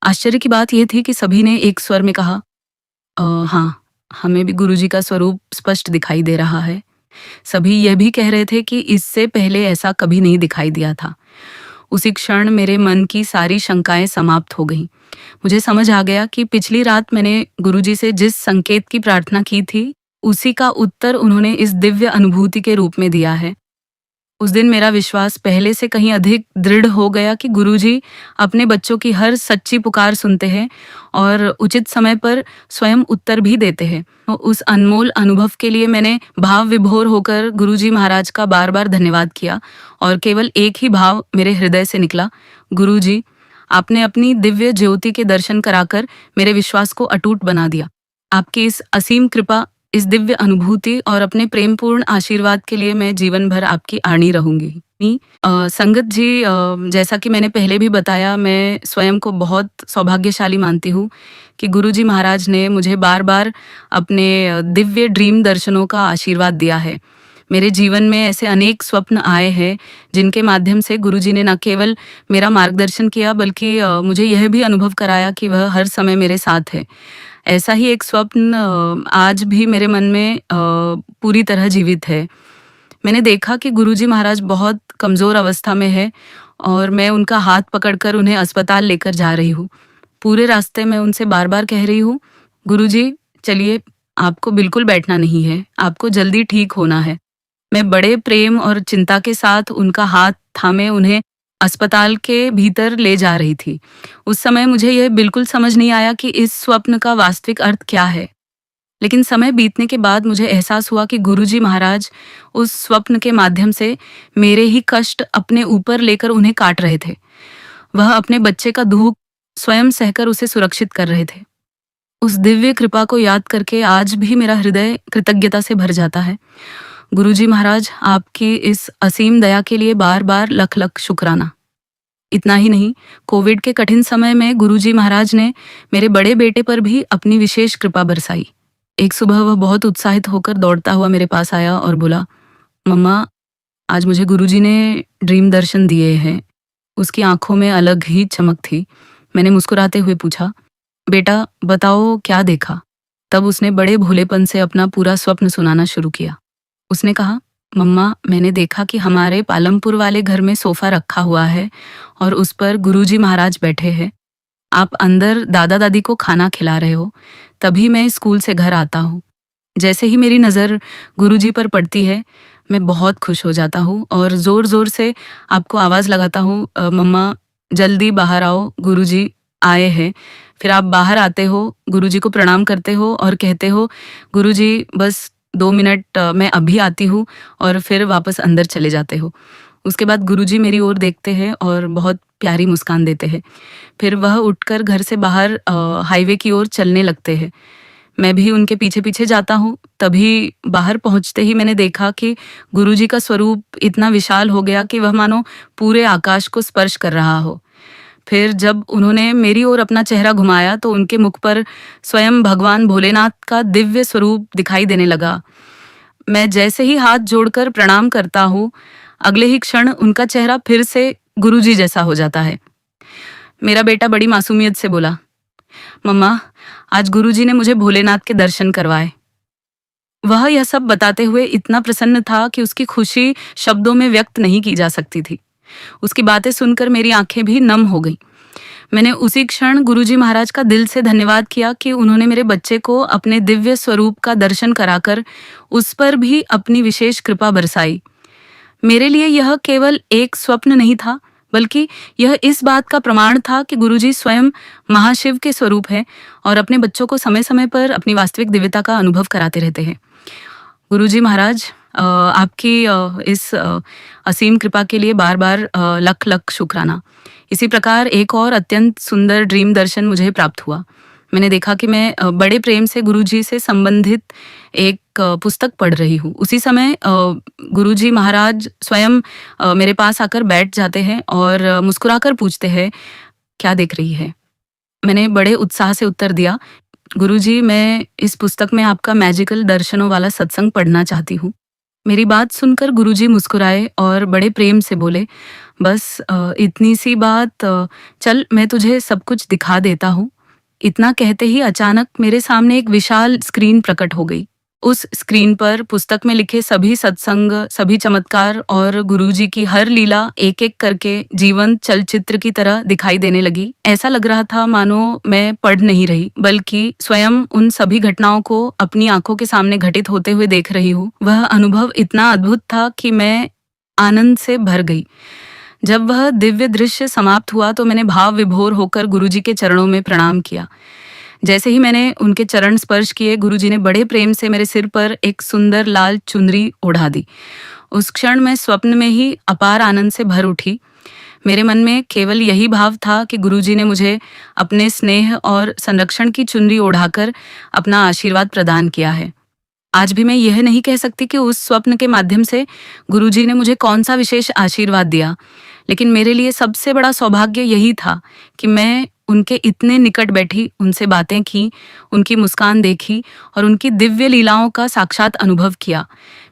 आश्चर्य की बात यह थी कि सभी ने एक स्वर में कहा, हाँ, हमें भी गुरुजी का स्वरूप स्पष्ट दिखाई दे रहा है। सभी यह भी कह रहे थे कि इससे पहले ऐसा कभी नहीं दिखाई दिया था। उसी क्षण मेरे मन की सारी शंकाएं समाप्त हो गईं। मुझे समझ आ गया कि पिछली रात मैंने गुरुजी से जिस संकेत की प्रार्थना की थी, उसी का उत्तर उन्होंने इस दिव्य अनुभूति के रूप में दिया है। उस दिन मेरा विश्वास पहले से कहीं अधिक दृढ़ हो गया कि गुरुजी अपने बच्चों की हर सच्ची पुकार सुनते हैं और उचित समय पर स्वयं उत्तर भी देते हैं। तो उस अनमोल अनुभव के लिए मैंने भाव विभोर होकर गुरुजी महाराज का बार बार धन्यवाद किया और केवल एक ही भाव मेरे हृदय से निकला, गुरुजी, आपने अपनी दिव्य ज्योति के दर्शन कराकर मेरे विश्वास को अटूट बना दिया। आपकी इस असीम कृपा, इस दिव्य अनुभूति और अपने प्रेमपूर्ण आशीर्वाद के लिए मैं जीवन भर आपकी आनी रहूंगी। संगत जी, जैसा कि मैंने पहले भी बताया, मैं स्वयं को बहुत सौभाग्यशाली मानती हूँ कि गुरुजी महाराज ने मुझे बार बार अपने दिव्य ड्रीम दर्शनों का आशीर्वाद दिया है। मेरे जीवन में ऐसे अनेक स्वप्न आए हैं जिनके माध्यम से गुरुजी ने न केवल मेरा मार्गदर्शन किया बल्कि मुझे यह भी अनुभव कराया कि वह हर समय मेरे साथ है। ऐसा ही एक स्वप्न आज भी मेरे मन में पूरी तरह जीवित है। मैंने देखा कि गुरुजी महाराज बहुत कमज़ोर अवस्था में है और मैं उनका हाथ पकड़कर उन्हें अस्पताल लेकर जा रही हूँ। पूरे रास्ते में उनसे बार बार कह रही हूँ, गुरुजी, चलिए, आपको बिल्कुल बैठना नहीं है, आपको जल्दी ठीक होना है। मैं बड़े प्रेम और चिंता के साथ उनका हाथ थामे उन्हें अस्पताल के भीतर ले जा रही थी। उस समय मुझे यह बिल्कुल समझ नहीं आया कि इस स्वप्न का वास्तविक अर्थ क्या है। लेकिन समय बीतने के बाद मुझे एहसास हुआ कि गुरुजी महाराज उस स्वप्न के माध्यम से मेरे ही कष्ट अपने ऊपर लेकर उन्हें काट रहे थे। वह अपने बच्चे का दुख स्वयं सहकर उसे सुरक्षित कर रहे थे। उस दिव्य कृपा को याद करके आज भी मेरा हृदय कृतज्ञता से भर जाता है। गुरुजी महाराज, आपकी इस असीम दया के लिए बार बार लख लख शुक्राना। इतना ही नहीं, कोविड के कठिन समय में गुरुजी महाराज ने मेरे बड़े बेटे पर भी अपनी विशेष कृपा बरसाई। एक सुबह वह बहुत उत्साहित होकर दौड़ता हुआ मेरे पास आया और बोला, मम्मा, आज मुझे गुरुजी ने ड्रीम दर्शन दिए हैं। उसकी आंखों में अलग ही चमक थी। मैंने मुस्कुराते हुए पूछा, बेटा बताओ क्या देखा? तब उसने बड़े भोलेपन से अपना पूरा स्वप्न सुनाना शुरू किया। उसने कहा, मम्मा, मैंने देखा कि हमारे पालमपुर वाले घर में सोफा रखा हुआ है और उस पर गुरुजी महाराज बैठे हैं। आप अंदर दादा दादी को खाना खिला रहे हो। तभी मैं स्कूल से घर आता हूँ। जैसे ही मेरी नज़र गुरुजी पर पड़ती है, मैं बहुत खुश हो जाता हूँ और ज़ोर ज़ोर से आपको आवाज़ लगाता हूँ, मम्मा जल्दी बाहर आओ, गुरुजी आए हैं। फिर आप बाहर आते हो, गुरुजी को प्रणाम करते हो और कहते हो, गुरुजी बस 2 मिनट, मैं अभी आती हूँ, और फिर वापस अंदर चले जाते हो। उसके बाद गुरुजी मेरी ओर देखते हैं और बहुत प्यारी मुस्कान देते हैं। फिर वह उठकर घर से बाहर हाईवे की ओर चलने लगते हैं। मैं भी उनके पीछे पीछे जाता हूँ। तभी बाहर पहुँचते ही मैंने देखा कि गुरुजी का स्वरूप इतना विशाल हो गया कि वह मानो पूरे आकाश को स्पर्श कर रहा हो। फिर जब उन्होंने मेरी ओर अपना चेहरा घुमाया तो उनके मुख पर स्वयं भगवान भोलेनाथ का दिव्य स्वरूप दिखाई देने लगा। मैं जैसे ही हाथ जोड़कर प्रणाम करता हूँ, अगले ही क्षण उनका चेहरा फिर से गुरुजी जैसा हो जाता है। मेरा बेटा बड़ी मासूमियत से बोला, मम्मा, आज गुरुजी ने मुझे भोलेनाथ के दर्शन करवाए। वह यह सब बताते हुए इतना प्रसन्न था कि उसकी खुशी शब्दों में व्यक्त नहीं की जा सकती थी। उसकी बातें सुनकर मेरी आंखें भी नम हो गईं। मैंने उसी क्षण गुरुजी महाराज का दिल से धन्यवाद किया कि उन्होंने मेरे बच्चे को अपने दिव्य स्वरूप का दर्शन कराकर उस पर भी अपनी विशेष कृपा बरसाई। मेरे लिए यह केवल एक स्वप्न नहीं था, बल्कि यह इस बात का प्रमाण था कि गुरुजी स्वयं महाशिव के स्वरूप है और अपने बच्चों को समय समय पर अपनी वास्तविक दिव्यता का अनुभव कराते रहते हैं। गुरुजी महाराज, आपकी इस असीम कृपा के लिए बार बार लख लख शुक्राना। इसी प्रकार एक और अत्यंत सुंदर ड्रीम दर्शन मुझे प्राप्त हुआ। मैंने देखा कि मैं बड़े प्रेम से गुरुजी से संबंधित एक पुस्तक पढ़ रही हूँ। उसी समय गुरुजी महाराज स्वयं मेरे पास आकर बैठ जाते हैं और मुस्कुराकर पूछते हैं, क्या देख रही है? मैंने बड़े उत्साह से उत्तर दिया, गुरुजी, मैं इस पुस्तक में आपका मैजिकल दर्शनों वाला सत्संग पढ़ना चाहती हूँ। मेरी बात सुनकर गुरुजी मुस्कुराए और बड़े प्रेम से बोले, बस इतनी सी बात, चल मैं तुझे सब कुछ दिखा देता हूँ। इतना कहते ही अचानक मेरे सामने एक विशाल स्क्रीन प्रकट हो गई। उस स्क्रीन पर पुस्तक में लिखे सभी सत्संग, सभी चमत्कार और गुरुजी की हर लीला एक एक करके जीवंत चलचित्र की तरह दिखाई देने लगी। ऐसा लग रहा था मानो मैं पढ़ नहीं रही, बल्कि स्वयं उन सभी घटनाओं को अपनी आंखों के सामने घटित होते हुए देख रही हूँ। वह अनुभव इतना अद्भुत था कि मैं आनंद से भर गई। जब वह दिव्य दृश्य समाप्त हुआ तो मैंने भाव विभोर होकर गुरुजी के चरणों में प्रणाम किया। जैसे ही मैंने उनके चरण स्पर्श किए, गुरुजी ने बड़े प्रेम से मेरे सिर पर एक सुंदर लाल चुनरी ओढ़ा दी। उस क्षण मैं स्वप्न में ही अपार आनंद से भर उठी। मेरे मन में केवल यही भाव था कि गुरुजी ने मुझे अपने स्नेह और संरक्षण की चुनरी ओढ़ाकर अपना आशीर्वाद प्रदान किया है। आज भी मैं यह नहीं कह सकती कि उस स्वप्न के माध्यम से गुरुजी ने मुझे कौन सा विशेष आशीर्वाद दिया, लेकिन मेरे लिए सबसे बड़ा सौभाग्य यही था कि मैं उनके इतने निकट बैठी, उनसे बातें की, उनकी मुस्कान देखी और उनकी दिव्य लीलाओं का साक्षात अनुभव किया।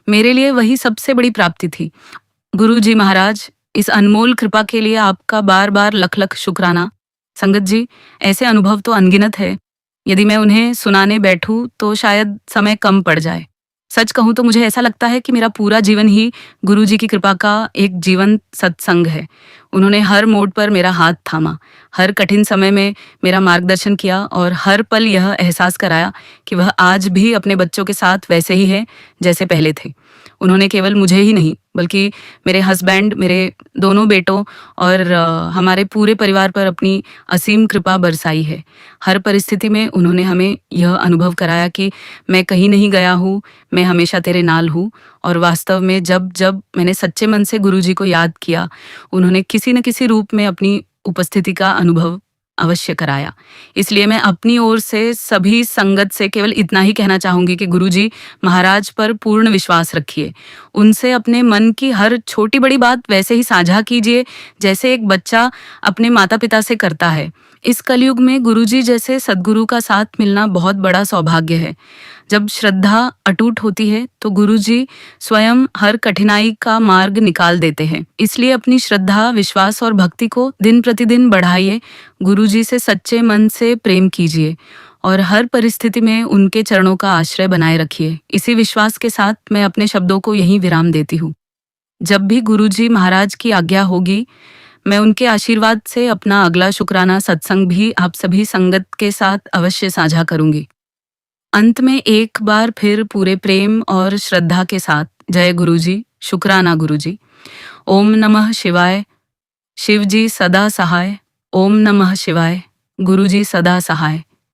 मेरे लिए वही सबसे बड़ी प्राप्ति थी। गुरुजी महाराज, इस अनमोल कृपा के लिए आपका बार बार लख लख शुक्राना। संगत जी, ऐसे अनुभव तो अनगिनत है। यदि मैं उन्हें सुनाने बैठूं तो शायद समय कम पड़ जाए। सच कहूं तो मुझे ऐसा लगता है कि मेरा पूरा जीवन ही गुरुजी की कृपा का एक जीवंत सत्संग है। उन्होंने हर मोड़ पर मेरा हाथ थामा, हर कठिन समय में मेरा मार्गदर्शन किया और हर पल यह एहसास कराया कि वह आज भी अपने बच्चों के साथ वैसे ही है जैसे पहले थे। उन्होंने केवल मुझे ही नहीं, बल्कि मेरे हस्बैंड, मेरे दोनों बेटों और हमारे पूरे परिवार पर अपनी असीम कृपा बरसाई है। हर परिस्थिति में उन्होंने हमें यह अनुभव कराया कि मैं कहीं नहीं गया हूँ, मैं हमेशा तेरे नाल हूँ। और वास्तव में जब जब मैंने सच्चे मन से गुरुजी को याद किया, उन्होंने किसी न किसी रूप में अपनी उपस्थिति का अनुभव अवश्य कराया। इसलिए मैं अपनी ओर से सभी संगत से केवल इतना ही कहना चाहूंगी कि गुरुजी महाराज पर पूर्ण विश्वास रखिए। उनसे अपने मन की हर छोटी बड़ी बात वैसे ही साझा कीजिए जैसे एक बच्चा अपने माता पिता से करता है। इस कलयुग में गुरुजी जैसे सद्गुरु का साथ मिलना बहुत बड़ा सौभाग्य है। जब श्रद्धा अटूट होती है तो गुरुजी स्वयं हर कठिनाई का मार्ग निकाल देते हैं। इसलिए अपनी श्रद्धा, विश्वास और भक्ति को दिन प्रतिदिन बढ़ाइए। गुरुजी से सच्चे मन से प्रेम कीजिए और हर परिस्थिति में उनके चरणों का आश्रय बनाए रखिए। इसी विश्वास के साथ मैं अपने शब्दों को यहीं विराम देती हूँ। जब भी गुरुजी महाराज की आज्ञा होगी, मैं उनके आशीर्वाद से अपना अगला शुक्राना सत्संग भी आप सभी संगत के साथ अवश्य साझा करूंगी। अंत में एक बार फिर पूरे प्रेम और श्रद्धा के साथ जय गुरुजी, शुक्राना गुरुजी। ओम नमः शिवाय। शिव जी सदा सहाय। ओम नमः शिवाय। गुरुजी सदा सहाय।